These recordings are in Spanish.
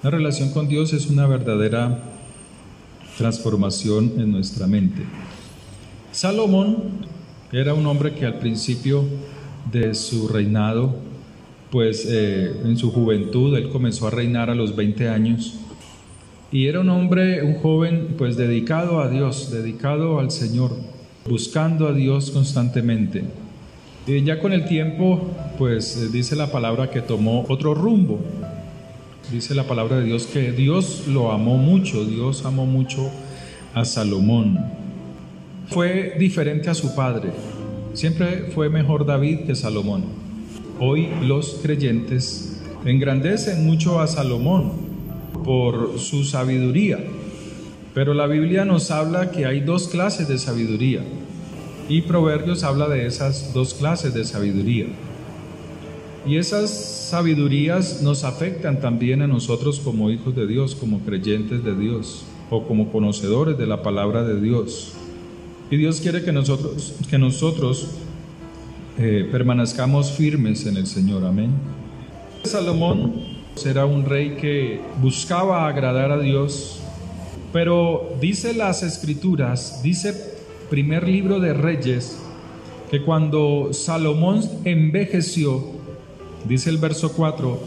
La relación con Dios es una verdadera transformación en nuestra mente. Salomón era un hombre que al principio de su reinado, pues en su juventud, él comenzó a reinar a los 20 años. Y era un hombre, un joven, pues dedicado a Dios, dedicado al Señor, buscando a Dios constantemente. Y ya con el tiempo, pues dice la palabra que tomó otro rumbo. Dice la palabra de Dios que Dios lo amó mucho, Dios amó mucho a Salomón. Fue diferente a su padre, siempre fue mejor David que Salomón. Hoy los creyentes engrandecen mucho a Salomón por su sabiduría, pero la Biblia nos habla que hay dos clases de sabiduría y Proverbios habla de esas dos clases de sabiduría. Y esas sabidurías nos afectan también a nosotros como hijos de Dios, como creyentes de Dios o como conocedores de la palabra de Dios. Y Dios quiere que nosotros permanezcamos firmes en el Señor. Amén. Salomón era un rey que buscaba agradar a Dios, pero dice las Escrituras, dice primer libro de Reyes, que cuando Salomón envejeció, dice el verso 4,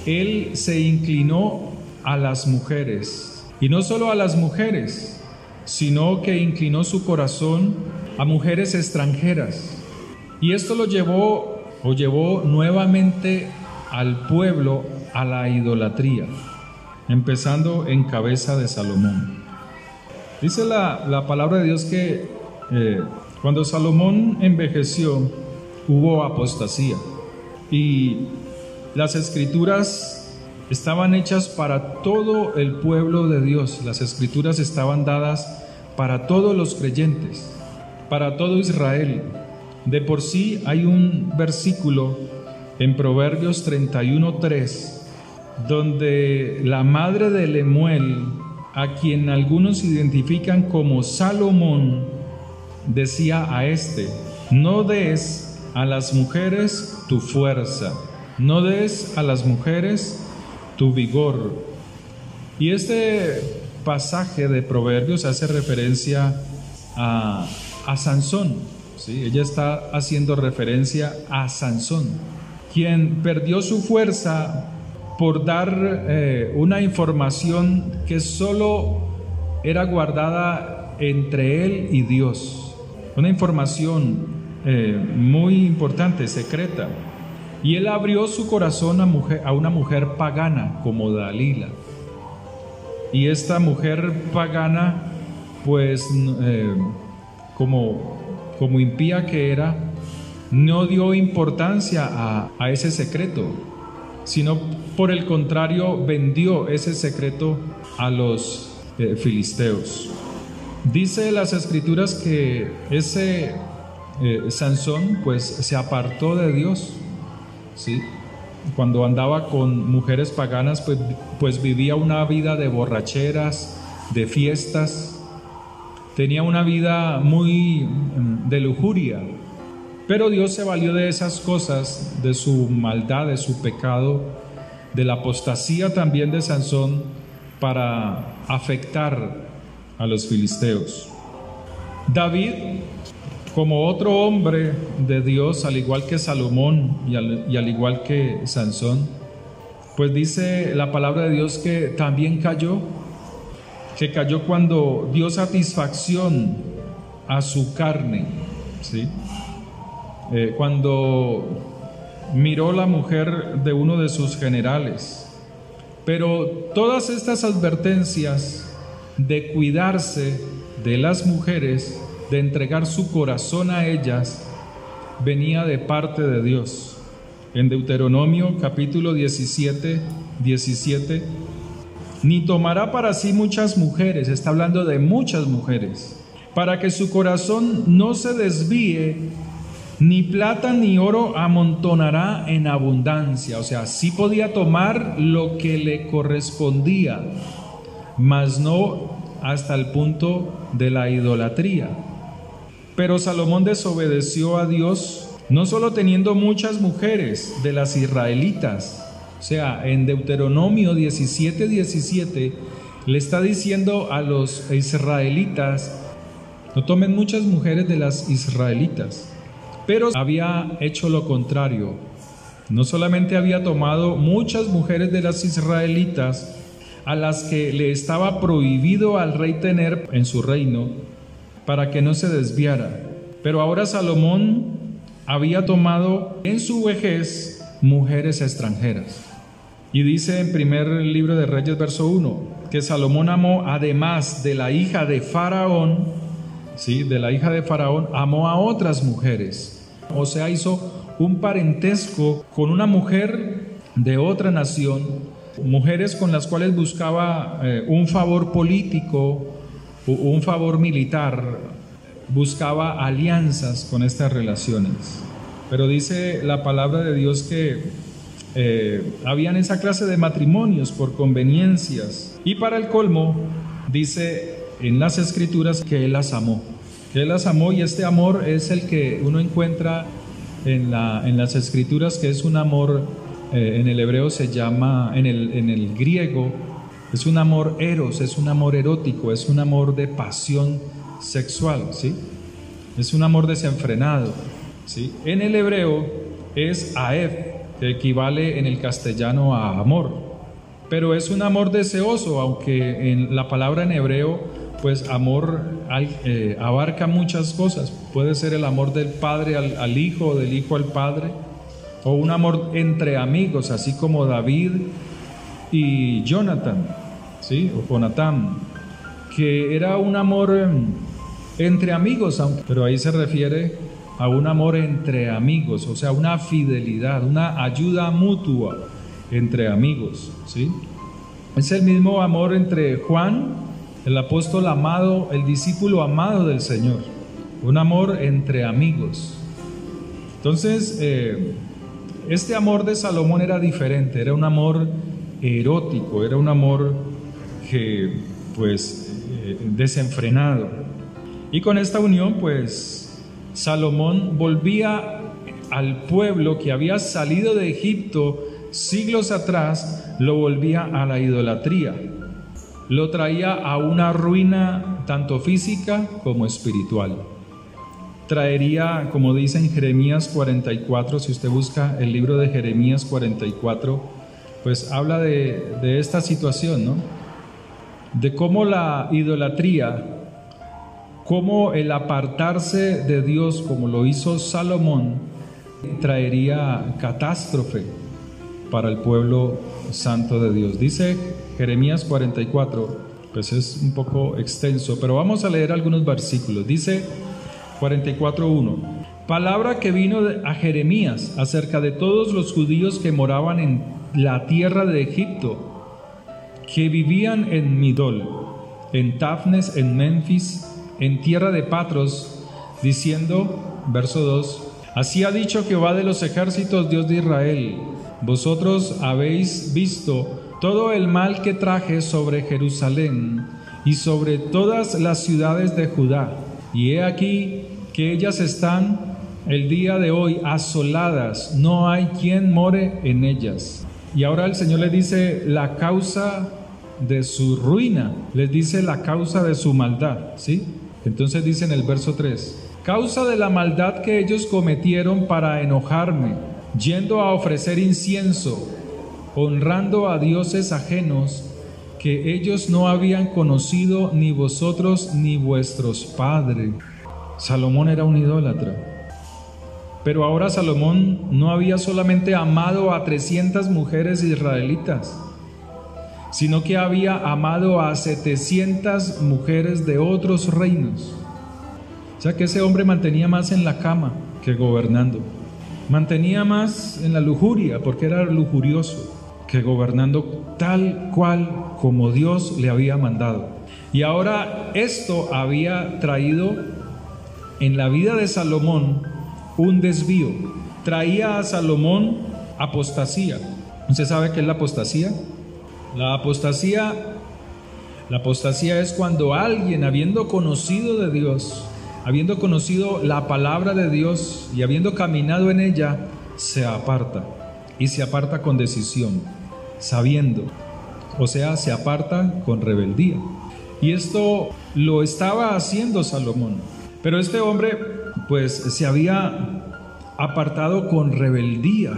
él se inclinó a las mujeres, y no solo a las mujeres, sino que inclinó su corazón a mujeres extranjeras. Y esto lo llevó nuevamente al pueblo a la idolatría, empezando en cabeza de Salomón. Dice la palabra de Dios que cuando Salomón envejeció, hubo apostasía. Y las Escrituras estaban hechas para todo el pueblo de Dios. Las Escrituras estaban dadas para todos los creyentes, para todo Israel. De por sí hay un versículo en Proverbios 31:3, donde la madre de Lemuel, a quien algunos identifican como Salomón, decía a este: no des a las mujeres tu fuerza, no des a las mujeres tu vigor. Y este pasaje de Proverbios hace referencia a Sansón, ¿sí? Ella está haciendo referencia a Sansón, quien perdió su fuerza por dar una información que solo era guardada entre él y Dios, una información muy importante, secreta. Y él abrió su corazón a una mujer pagana como Dalila. Y esta mujer pagana, pues como impía que era, no dio importancia a ese secreto, sino por el contrario vendió ese secreto a los filisteos. Dice las Escrituras que ese Sansón pues se apartó de Dios, ¿sí? Cuando andaba con mujeres paganas, pues vivía una vida de borracheras, de fiestas, tenía una vida muy de lujuria. Pero Dios se valió de esas cosas, de su maldad, de su pecado, de la apostasía también de Sansón, para afectar a los filisteos. David, como otro hombre de Dios, al igual que Salomón y al igual que Sansón, pues dice la palabra de Dios que también cayó cuando dio satisfacción a su carne, ¿sí? Cuando miró la mujer de uno de sus generales. Pero todas estas advertencias de cuidarse de las mujeres, de entregar su corazón a ellas, venía de parte de Dios. En Deuteronomio capítulo 17, ni tomará para sí muchas mujeres, está hablando de muchas mujeres, para que su corazón no se desvíe, ni plata ni oro amontonará en abundancia. O sea, sí podía tomar lo que le correspondía, mas no hasta el punto de la idolatría. Pero Salomón desobedeció a Dios, no solo teniendo muchas mujeres de las israelitas, sea, en Deuteronomio 17:17 le está diciendo a los israelitas: no tomen muchas mujeres de las israelitas. Pero había hecho lo contrario. No solamente había tomado muchas mujeres de las israelitas, a las que le estaba prohibido al rey tener en su reino, para que no se desviara. Pero ahora Salomón había tomado en su vejez mujeres extranjeras. Y dice en primer libro de Reyes, verso 1, que Salomón amó, además de la hija de Faraón, ¿sí? De la hija de Faraón, amó a otras mujeres. O sea, hizo un parentesco con una mujer de otra nación, mujeres con las cuales buscaba un favor político, un favor militar, buscaba alianzas con estas relaciones. Pero dice la palabra de Dios que habían esa clase de matrimonios por conveniencias. Y para el colmo, dice en las Escrituras que Él las amó. Que Él las amó, y este amor es el que uno encuentra en las Escrituras, que es un amor, en el hebreo se llama, en el griego, es un amor eros, es un amor erótico, es un amor de pasión sexual, ¿sí? Es un amor desenfrenado, ¿sí? En el hebreo es aev, que equivale en el castellano a amor, pero es un amor deseoso, aunque en la palabra en hebreo, pues amor abarca muchas cosas. Puede ser el amor del padre al hijo, del hijo al padre, o un amor entre amigos, así como David y Jonathan, ¿sí? O Jonatán, que era un amor entre amigos, pero ahí se refiere a un amor entre amigos, o sea, una fidelidad, una ayuda mutua entre amigos, ¿sí? Es el mismo amor entre Juan, el apóstol amado, el discípulo amado del Señor, un amor entre amigos. Entonces, este amor de Salomón era diferente, era un amor erótico, era un amor que, pues, desenfrenado. Y con esta unión, pues, Salomón volvía al pueblo que había salido de Egipto siglos atrás, lo volvía a la idolatría. Lo traía a una ruina tanto física como espiritual. Traería, como dice en Jeremías 44, si usted busca el libro de Jeremías 44, pues habla de esta situación, ¿no? De cómo la idolatría, cómo el apartarse de Dios, como lo hizo Salomón, traería catástrofe para el pueblo santo de Dios. Dice Jeremías 44, pues es un poco extenso, pero vamos a leer algunos versículos. Dice 44:1, palabra que vino a Jeremías acerca de todos los judíos que moraban en la tierra de Egipto, que vivían en Midol, en Tafnes, en Memphis, en tierra de Patros, diciendo, verso 2, así ha dicho Jehová de los ejércitos, Dios de Israel, vosotros habéis visto todo el mal que traje sobre Jerusalén y sobre todas las ciudades de Judá, y he aquí que ellas están el día de hoy asoladas, no hay quien more en ellas. Y ahora el Señor les dice la causa de su ruina, les dice la causa de su maldad, ¿sí? Entonces dice en el verso 3, causa de la maldad que ellos cometieron para enojarme, yendo a ofrecer incienso, honrando a dioses ajenos que ellos no habían conocido, ni vosotros ni vuestros padres. Salomón era un idólatra. Pero ahora Salomón no había solamente amado a 300 mujeres israelitas, sino que había amado a 700 mujeres de otros reinos. O sea que ese hombre mantenía más en la cama que gobernando. Mantenía más en la lujuria, porque era lujurioso, que gobernando tal cual como Dios le había mandado. Y ahora esto había traído en la vida de Salomón un desvío. Traía a Salomón apostasía. ¿Usted sabe qué es la apostasía? La apostasía es cuando alguien, habiendo conocido de Dios, habiendo conocido la palabra de Dios y habiendo caminado en ella, se aparta. y se aparta con decisión, sabiendo, o sea, se aparta con rebeldía. Y esto lo estaba haciendo Salomón, pero este hombre pues se había apartado con rebeldía,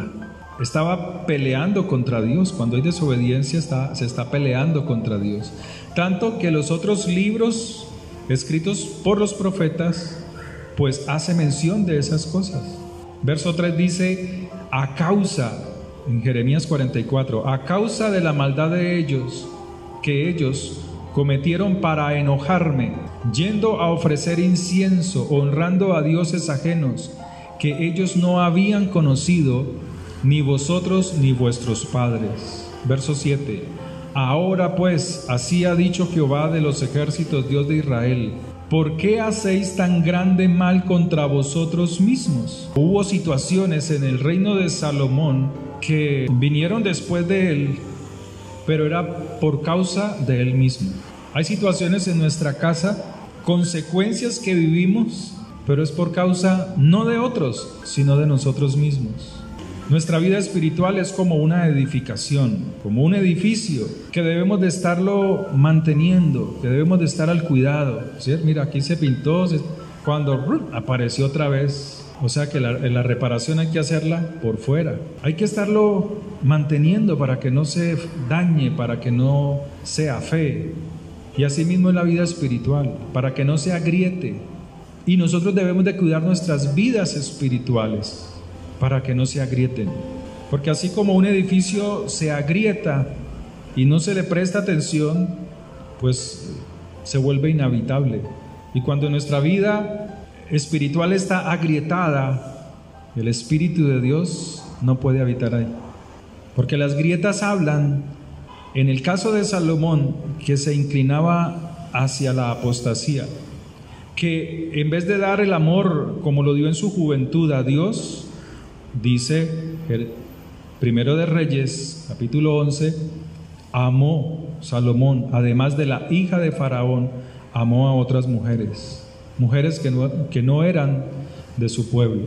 estaba peleando contra Dios. Cuando hay desobediencia se está peleando contra Dios, tanto que los otros libros escritos por los profetas pues hace mención de esas cosas. Verso 3 dice: a causa, en Jeremías 44, a causa de la maldad de ellos, que ellos cometieron para enojarme, yendo a ofrecer incienso, honrando a dioses ajenos, que ellos no habían conocido, ni vosotros ni vuestros padres. Verso 7, ahora pues, así ha dicho Jehová de los ejércitos, Dios de Israel: ¿por qué hacéis tan grande mal contra vosotros mismos? Hubo situaciones en el reino de Salomón que vinieron después de él, pero era por causa de él mismo. Hay situaciones en nuestra casa, consecuencias que vivimos, pero es por causa no de otros, sino de nosotros mismos. Nuestra vida espiritual es como una edificación, como un edificio que debemos de estarlo manteniendo, que debemos de estar al cuidado. ¿Sí? Mira, aquí se pintó, cuando apareció otra vez. O sea que la reparación hay que hacerla por fuera. Hay que estarlo manteniendo para que no se dañe, para que no se afee. Y así mismo en la vida espiritual, para que no se agriete. Y nosotros debemos de cuidar nuestras vidas espirituales para que no se agrieten. Porque así como un edificio se agrieta y no se le presta atención, pues se vuelve inhabitable. Y cuando nuestra vida espiritual está agrietada, el Espíritu de Dios no puede habitar ahí. Porque las grietas hablan, en el caso de Salomón, que se inclinaba hacia la apostasía, que en vez de dar el amor como lo dio en su juventud a Dios, dice Primero de Reyes, capítulo 11, amó Salomón, además de la hija de Faraón, amó a otras mujeres que no eran de su pueblo.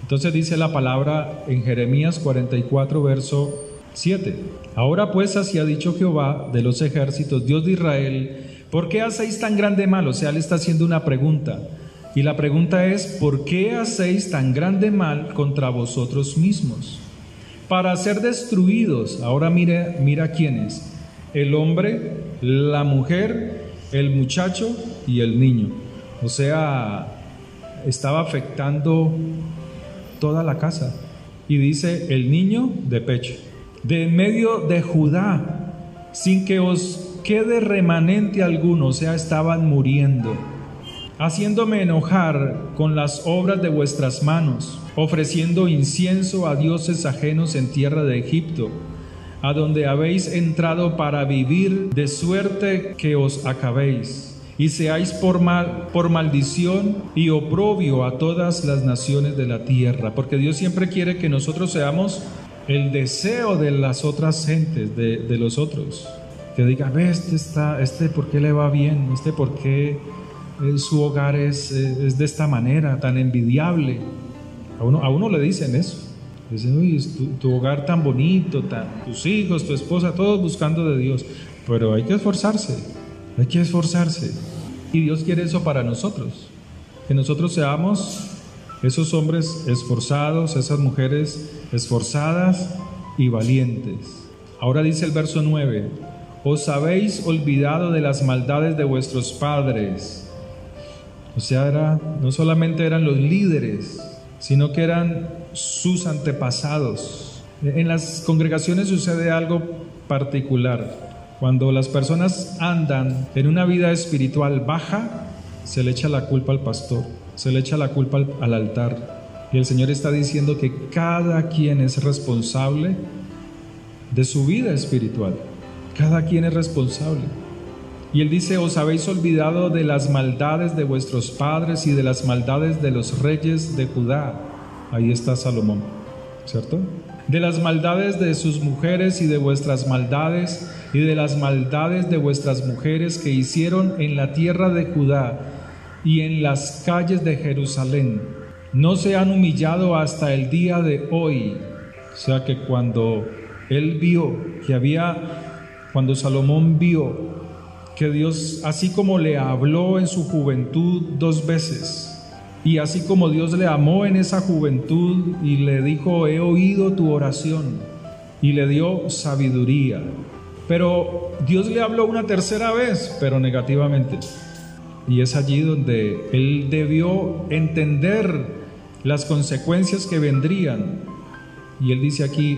Entonces dice la palabra en Jeremías 44, verso 7. Ahora pues así ha dicho Jehová de los ejércitos, Dios de Israel: ¿por qué hacéis tan grande mal? O sea, le está haciendo una pregunta. Y la pregunta es: ¿por qué hacéis tan grande mal contra vosotros mismos? Para ser destruidos. Ahora mira quiénes: el hombre, la mujer, el muchacho y el niño. O sea, estaba afectando toda la casa. Y dice: el niño de pecho, de en medio de Judá, sin que os quede remanente alguno. O sea, estaban muriendo, haciéndome enojar con las obras de vuestras manos, ofreciendo incienso a dioses ajenos en tierra de Egipto, a donde habéis entrado para vivir, de suerte que os acabéis y seáis por maldición y oprobio a todas las naciones de la tierra. Porque Dios siempre quiere que nosotros seamos el deseo de las otras gentes, de los otros, que digan: ve, este ¿por qué le va bien? ¿Por qué su hogar es de esta manera, tan envidiable? A uno le dicen eso. Dicen: uy, tu hogar tan bonito, tus hijos, tu esposa, todos buscando de Dios. Pero hay que esforzarse. Y Dios quiere eso para nosotros, que nosotros seamos esos hombres esforzados, esas mujeres esforzadas y valientes. Ahora dice el verso 9: os habéis olvidado de las maldades de vuestros padres. O sea, no solamente eran los líderes, sino que eran sus antepasados. En las congregaciones sucede algo particular. Cuando las personas andan en una vida espiritual baja, se le echa la culpa al pastor, se le echa la culpa al altar. Y el Señor está diciendo que cada quien es responsable de su vida espiritual. Cada quien es responsable. Y Él dice: os habéis olvidado de las maldades de vuestros padres y de las maldades de los reyes de Judá. Ahí está Salomón, ¿cierto? De las maldades de sus mujeres y de vuestras maldades y de las maldades de vuestras mujeres que hicieron en la tierra de Judá y en las calles de Jerusalén. No se han humillado hasta el día de hoy. O sea que cuando cuando Salomón vio que Dios, así como le habló en su juventud 2 veces, y así como Dios le amó en esa juventud y le dijo, he oído tu oración, y le dio sabiduría, pero Dios le habló una 3.ª vez, pero negativamente. Y es allí donde él debió entender las consecuencias que vendrían. Y él dice aquí,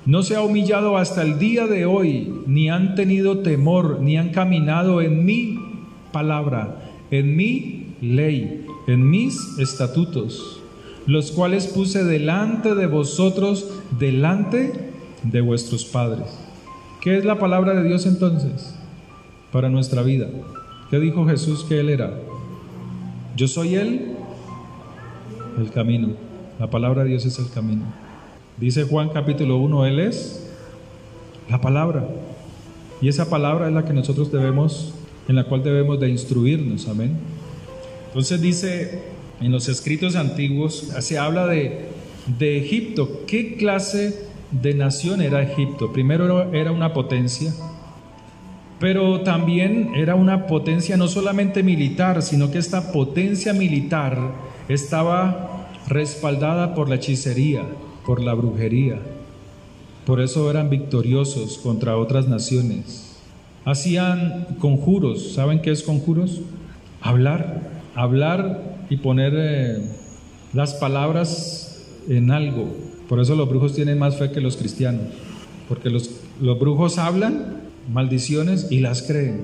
no se ha humillado hasta el día de hoy, ni han tenido temor, ni han caminado en mi palabra, en mi ley, en mis estatutos, los cuales puse delante de vosotros, delante de vuestros padres. ¿Qué es la palabra de Dios entonces para nuestra vida? ¿Qué dijo Jesús que Él era? Yo soy el camino. La palabra de Dios es el camino. Dice Juan capítulo 1, Él es la palabra. Y esa palabra es la que nosotros en la cual debemos de instruirnos. Amén. Entonces dice en los escritos antiguos, se habla de Egipto. ¿Qué clase de nación era Egipto? Primero era una potencia, pero también era una potencia no solamente militar, sino que esta potencia militar estaba respaldada por la hechicería, por la brujería. Por eso eran victoriosos contra otras naciones. Hacían conjuros. ¿Saben qué es conjuros? Hablar y poner las palabras en algo. Por eso los brujos tienen más fe que los cristianos, porque los brujos hablan maldiciones y las creen,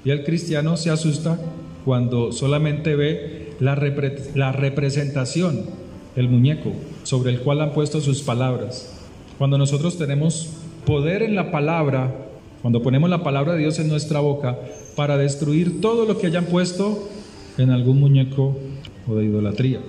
y el cristiano se asusta cuando solamente ve la representación, el muñeco sobre el cual han puesto sus palabras. Cuando nosotros tenemos poder en la palabra, cuando ponemos la palabra de Dios en nuestra boca para destruir todo lo que hayan puesto en algún muñeco o de idolatría.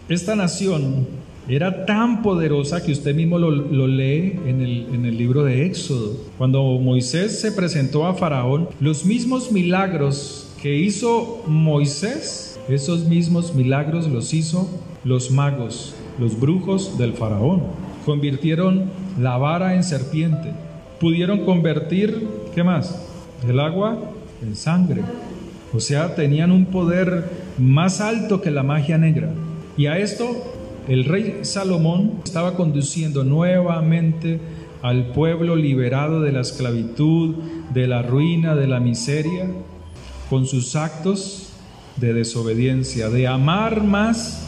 Esta nación era tan poderosa que usted mismo lo lee en el libro de Éxodo. Cuando Moisés se presentó a Faraón, los mismos milagros que hizo Moisés, esos mismos milagros los hizo los magos, los brujos del Faraón. Convirtieron la vara en serpiente. Pudieron convertir, ¿qué más? El agua en sangre. O sea, tenían un poder más alto que la magia negra. Y a esto el rey Salomón estaba conduciendo nuevamente al pueblo liberado de la esclavitud, de la ruina, de la miseria, con sus actos de desobediencia, de amar más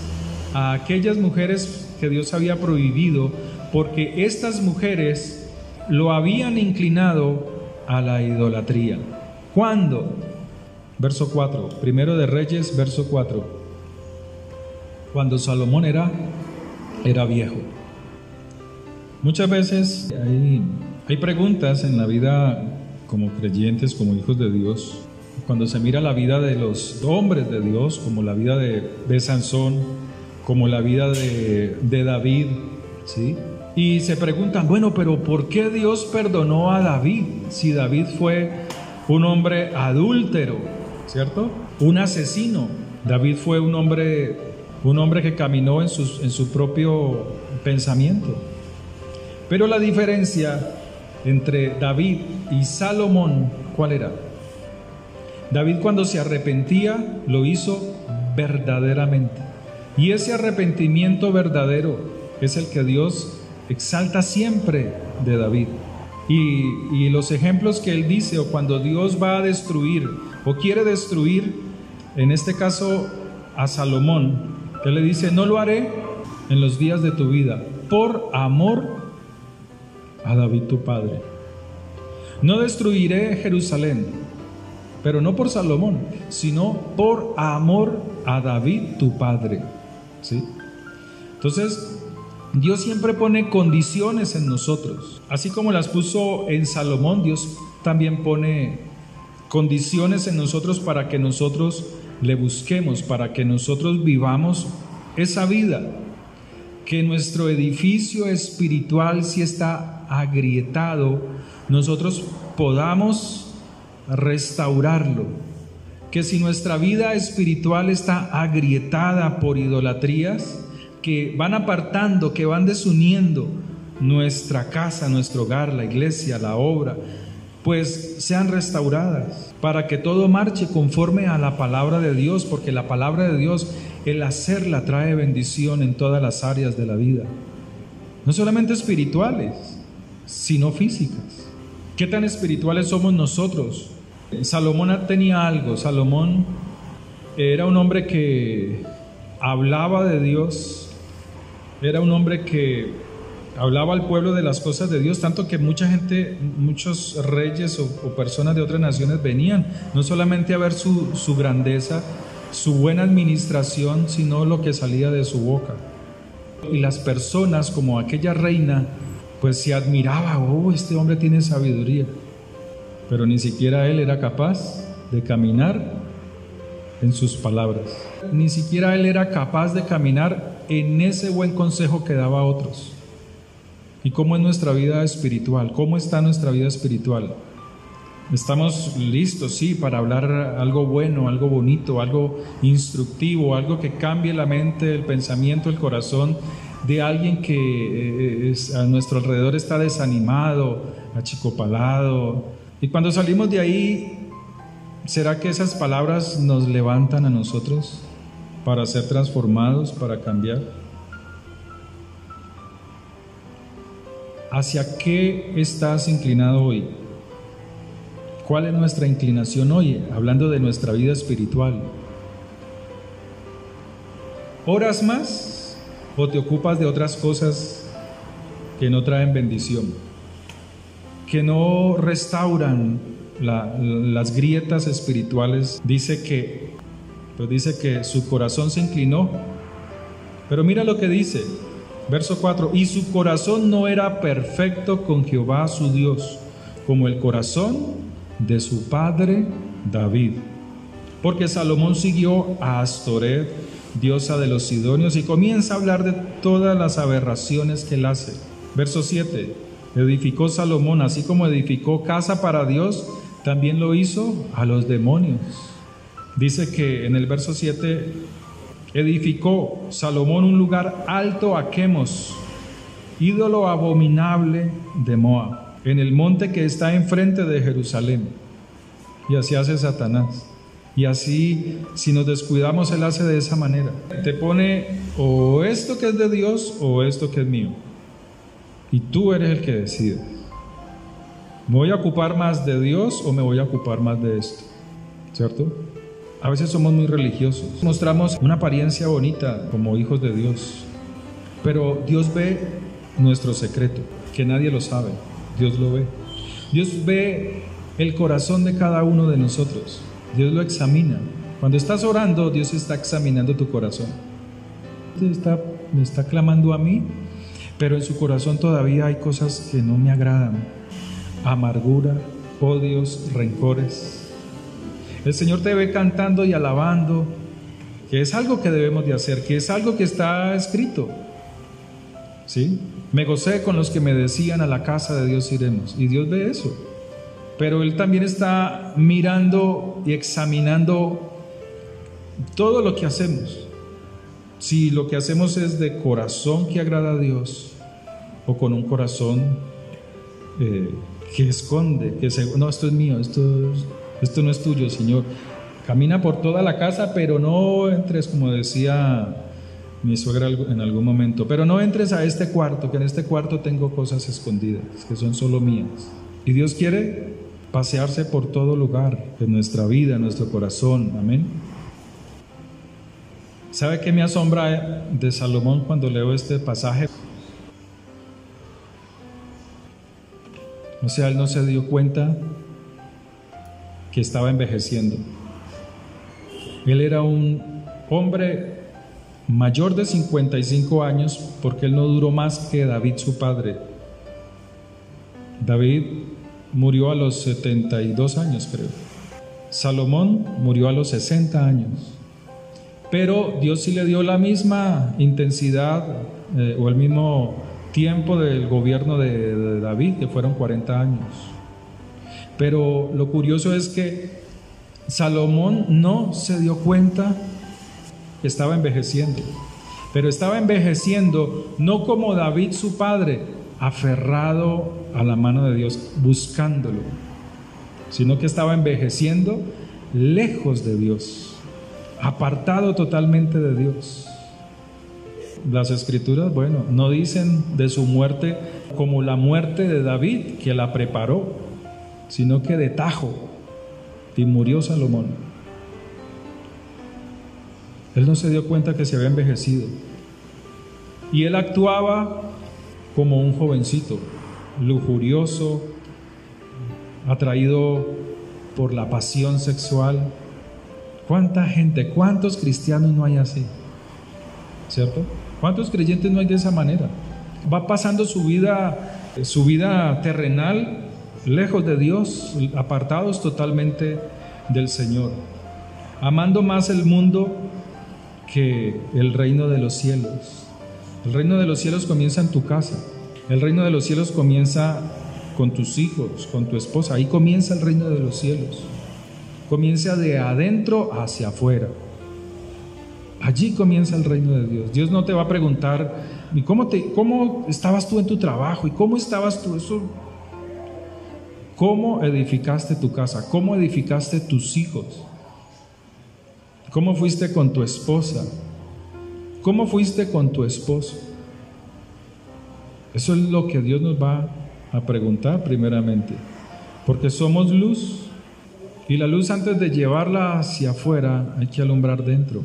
a aquellas mujeres que Dios había prohibido, porque estas mujeres lo habían inclinado a la idolatría. ¿Cuándo? Verso 4, Primero de Reyes, verso 4. Cuando Salomón era viejo. Muchas veces hay preguntas en la vida como creyentes, como hijos de Dios. Cuando se mira la vida de los hombres de Dios, como la vida de Sansón, como la vida de David, ¿sí? Y se preguntan, bueno, pero ¿por qué Dios perdonó a David si David fue un hombre adúltero, ¿cierto? Un asesino. David fue un hombre que caminó en su propio pensamiento. Pero la diferencia entre David y Salomón, ¿cuál era? David, cuando se arrepentía, lo hizo verdaderamente. Y ese arrepentimiento verdadero es el que Dios exalta siempre de David. Y los ejemplos que él dice, o cuando Dios va a destruir o quiere destruir, en este caso a Salomón, él le dice, no lo haré en los días de tu vida, por amor a David tu padre. No destruiré Jerusalén, pero no por Salomón, sino por amor a David tu padre. ¿Sí? Entonces, Dios siempre pone condiciones en nosotros. Así como las puso en Salomón, Dios también pone condiciones en nosotros para que nosotros le busquemos, para que nosotros vivamos esa vida. Que nuestro edificio espiritual, si está agrietado, nosotros podamos restaurarlo. Que si nuestra vida espiritual está agrietada por idolatrías, que van apartando, que van desuniendo nuestra casa, nuestro hogar, la iglesia, la obra, pues sean restauradas, para que todo marche conforme a la palabra de Dios, porque la palabra de Dios, el hacerla trae bendición en todas las áreas de la vida, no solamente espirituales, sino físicas. ¿Qué tan espirituales somos nosotros? Salomón tenía algo. Salomón era un hombre que hablaba de Dios, era un hombre que hablaba al pueblo de las cosas de Dios, tanto que mucha gente, muchos reyes o personas de otras naciones venían, no solamente a ver su grandeza, su buena administración, sino lo que salía de su boca. Y las personas, como aquella reina, pues se admiraba, oh, este hombre tiene sabiduría, pero ni siquiera él era capaz de caminar en sus palabras, ni siquiera él era capaz de caminar en ese buen consejo que daba a otros. ¿Y cómo es nuestra vida espiritual? ¿Cómo está nuestra vida espiritual? ¿Estamos listos, sí, para hablar algo bueno, algo bonito, algo instructivo, algo que cambie la mente, el pensamiento, el corazón de alguien que a nuestro alrededor está desanimado, achicopalado? Y cuando salimos de ahí, ¿será que esas palabras nos levantan a nosotros para ser transformados, para cambiar? ¿Hacia qué estás inclinado hoy? ¿Cuál es nuestra inclinación hoy? Hablando de nuestra vida espiritual. ¿Oras más o te ocupas de otras cosas que no traen bendición, que no restauran las grietas espirituales? Dice que su corazón se inclinó, pero mira lo que dice. Verso 4, y su corazón no era perfecto con Jehová su Dios, como el corazón de su padre David. Porque Salomón siguió a Astoret, diosa de los sidonios, y comienza a hablar de todas las aberraciones que él hace. Verso 7, edificó Salomón, así como edificó casa para Dios, también lo hizo a los demonios. Dice que en el verso 7, edificó Salomón un lugar alto a Quemos, ídolo abominable de Moab, en el monte que está enfrente de Jerusalén. Y así hace Satanás. Y así, si nos descuidamos, él hace de esa manera. Te pone o esto que es de Dios o esto que es mío. Y tú eres el que decides. ¿Me voy a ocupar más de Dios o me voy a ocupar más de esto? ¿Cierto? A veces somos muy religiosos, mostramos una apariencia bonita como hijos de Dios, pero Dios ve nuestro secreto, que nadie lo sabe. Dios lo ve. Dios ve el corazón de cada uno de nosotros. Dios lo examina. Cuando estás orando, Dios está examinando tu corazón. Me está clamando a mí, pero en su corazón todavía hay cosas que no me agradan. Amargura, odios, rencores. El Señor te ve cantando y alabando, que es algo que debemos de hacer, que es algo que está escrito. ¿Sí? Me gocé con los que me decían, a la casa de Dios iremos. Y Dios ve eso. Pero Él también está mirando y examinando todo lo que hacemos. Si lo que hacemos es de corazón que agrada a Dios, o con un corazón que esconde, no, esto es mío, esto no es tuyo, Señor. Camina por toda la casa, pero no entres, como decía mi suegra en algún momento, pero no entres a este cuarto, que en este cuarto tengo cosas escondidas, que son solo mías. Y Dios quiere pasearse por todo lugar, en nuestra vida, en nuestro corazón. Amén. ¿Sabe qué me asombra de Salomón cuando leo este pasaje? O sea, él no se dio cuenta que estaba envejeciendo. Él era un hombre mayor de 55 años, porque él no duró más que David su padre. David murió a los 72 años, creo. Salomón murió a los 60 años. Pero Dios sí le dio la misma intensidad o el mismo tiempo del gobierno de David, que fueron 40 años. Pero lo curioso es que Salomón no se dio cuenta que estaba envejeciendo. pero estaba envejeciendo no como David su padre, aferrado a la mano de Dios, buscándolo, sino que estaba envejeciendo lejos de Dios, apartado totalmente de Dios. Las escrituras, bueno, no dicen de su muerte como la muerte de David, que la preparó, sino que de tajo, y murió Salomón. Él no se dio cuenta que se había envejecido, y él actuaba como un jovencito, lujurioso, atraído por la pasión sexual. ¿Cuánta gente, cuántos cristianos no hay así? ¿Cierto? ¿Cuántos creyentes no hay de esa manera? Va pasando su vida terrenal lejos de Dios, apartados totalmente del Señor, amando más el mundo que el reino de los cielos. El reino de los cielos comienza en tu casa. El reino de los cielos comienza con tus hijos, con tu esposa. Ahí comienza el reino de los cielos. Comienza de adentro hacia afuera. Allí comienza el reino de Dios. Dios no te va a preguntar, ¿y cómo estabas tú en tu trabajo? ¿Y cómo estabas tú? ¿Cómo edificaste tu casa? ¿Cómo edificaste tus hijos? ¿Cómo fuiste con tu esposa? ¿Cómo fuiste con tu esposo? Eso es lo que Dios nos va a preguntar primeramente, porque somos luz, y la luz, antes de llevarla hacia afuera, hay que alumbrar dentro.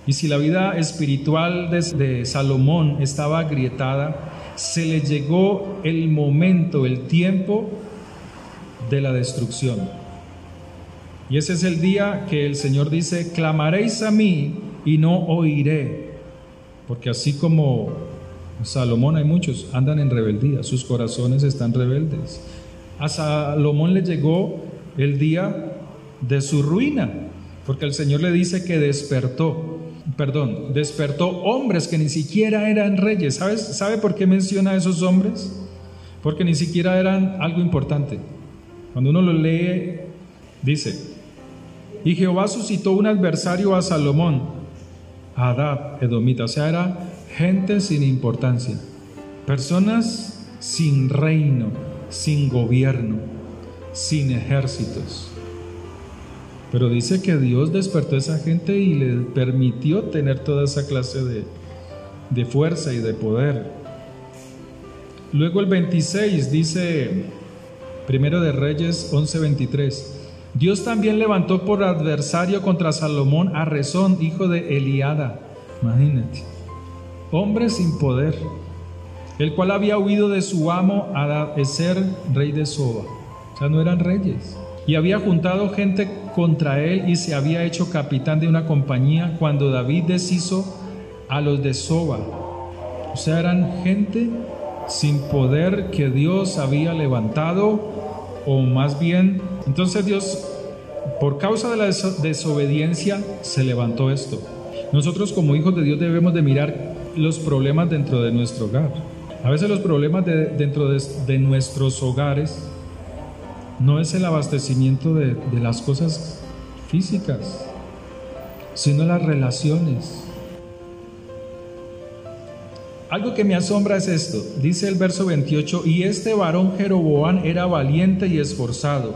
Y si la vida espiritual de Salomón estaba agrietada, se le llegó el momento, el tiempo de la destrucción. Y ese es el día que el Señor dice: clamaréis a mí y no oiré. Porque así como Salomón, hay muchos andan en rebeldía, sus corazones están rebeldes. A Salomón le llegó el día de su ruina, porque el Señor le dice que despertó hombres que ni siquiera eran reyes. ¿Sabe por qué menciona a esos hombres? Porque ni siquiera eran algo importante. Cuando uno lo lee, dice: y Jehová suscitó un adversario a Salomón, Hadad edomita. O sea, era gente sin importancia, personas sin reino, sin gobierno, sin ejércitos. Pero dice que Dios despertó a esa gente y le permitió tener toda esa clase de fuerza y de poder. Luego el 26 dice, Primero de Reyes 11:23, Dios también levantó por adversario contra Salomón a Rezón, hijo de Eliada. Imagínate, hombre sin poder, el cual había huido de su amo Hadadezer, rey de Soba. O sea, no eran reyes. Y había juntado gente contra él y se había hecho capitán de una compañía cuando David deshizo a los de Soba. O sea, eran gente sin poder que Dios había levantado, o más bien, entonces Dios, por causa de la desobediencia, se levantó esto. Nosotros como hijos de Dios debemos de mirar los problemas dentro de nuestro hogar. A veces los problemas dentro de nuestros hogares no es el abastecimiento de las cosas físicas, sino las relaciones. Algo que me asombra es esto, dice el verso 28, y este varón Jeroboam era valiente y esforzado,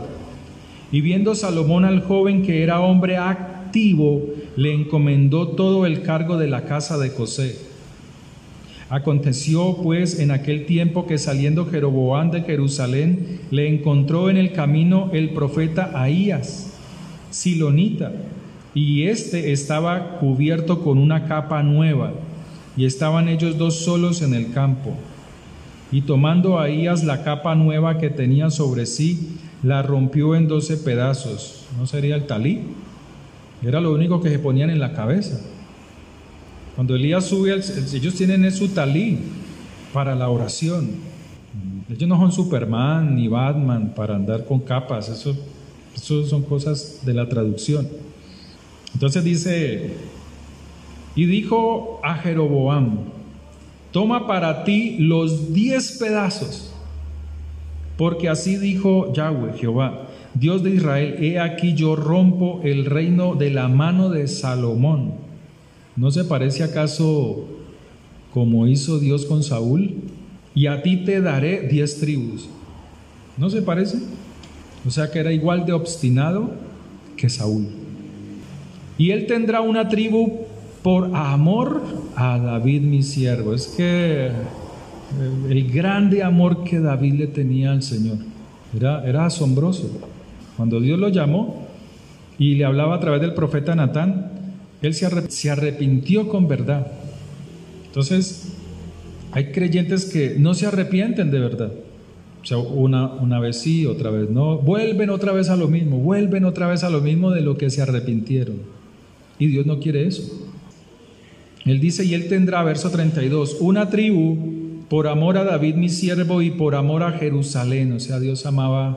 y viendo Salomón al joven que era hombre activo, le encomendó todo el cargo de la casa de José. Aconteció pues en aquel tiempo que saliendo Jeroboam de Jerusalén, le encontró en el camino el profeta Ahías, silonita, y éste estaba cubierto con una capa nueva, y estaban ellos dos solos en el campo. Y tomando Ahías la capa nueva que tenía sobre sí, la rompió en 12 pedazos. ¿No sería el talí? Era lo único que se ponían en la cabeza. Cuando Elías sube, ellos tienen su talí para la oración. Ellos no son Superman ni Batman para andar con capas. Eso son cosas de la traducción. Entonces dice: y dijo a Jeroboam: toma para ti los 10 pedazos, porque así dijo Yahweh, Jehová, Dios de Israel: he aquí yo rompo el reino de la mano de Salomón, ¿No se parece acaso como hizo Dios con Saúl? Y a ti te daré 10 tribus. ¿No se parece? O sea que era igual de obstinado que Saúl. Y él tendrá una tribu por amor a David mi siervo. Es que el grande amor que David le tenía al Señor era asombroso. Cuando Dios lo llamó y le hablaba a través del profeta Natán, él se arrepintió con verdad. Entonces, hay creyentes que no se arrepienten de verdad. O sea, una vez sí, otra vez no. Vuelven otra vez a lo mismo, vuelven otra vez a lo mismo de lo que se arrepintieron. Y Dios no quiere eso. Él dice, y él tendrá, verso 32, una tribu por amor a David mi siervo y por amor a Jerusalén. O sea, Dios ama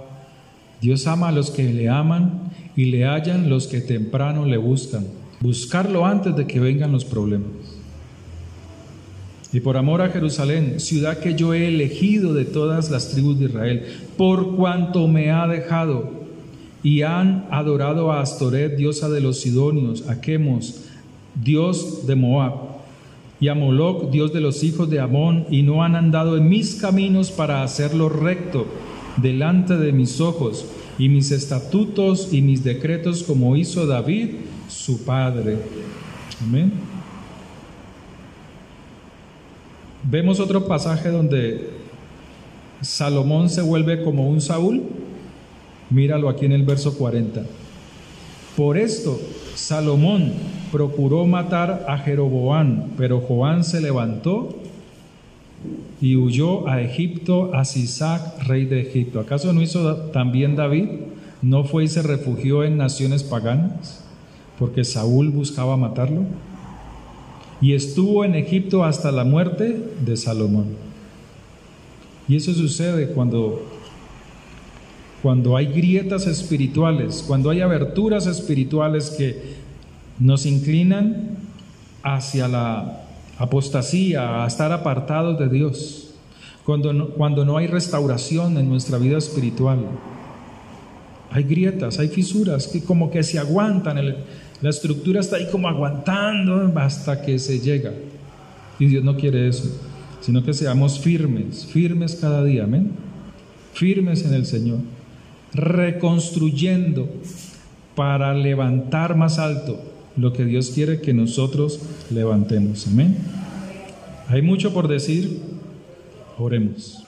a los que le aman y le hallan los que temprano le buscan. Buscarlo antes de que vengan los problemas. Y por amor a Jerusalén, ciudad que yo he elegido de todas las tribus de Israel, por cuanto me ha dejado, y han adorado a Astoret, diosa de los sidonios, a Quemos, dios de Moab, y a Moloc, dios de los hijos de Amón, y no han andado en mis caminos para hacerlo recto delante de mis ojos, y mis estatutos y mis decretos como hizo David, su padre. Amén. Vemos otro pasaje donde Salomón se vuelve como un Saúl. Míralo aquí en el verso 40. Por esto Salomón procuró matar a Jeroboam, pero Joam se levantó y huyó a Egipto, a Sisac, rey de Egipto. ¿Acaso no hizo también David? ¿No fue y se refugió en naciones paganas? Porque Saúl buscaba matarlo. Y estuvo en Egipto hasta la muerte de Salomón. Y eso sucede cuando hay grietas espirituales, cuando hay aberturas espirituales que nos inclinan hacia la apostasía, a estar apartados de Dios, cuando no hay restauración en nuestra vida espiritual. Hay grietas, hay fisuras que como que se aguantan, la estructura está ahí como aguantando hasta que se llega. Y Dios no quiere eso, sino que seamos firmes cada día, amén. Firmes en el Señor, reconstruyendo para levantar más alto lo que Dios quiere que nosotros levantemos, amén. Hay mucho por decir, oremos.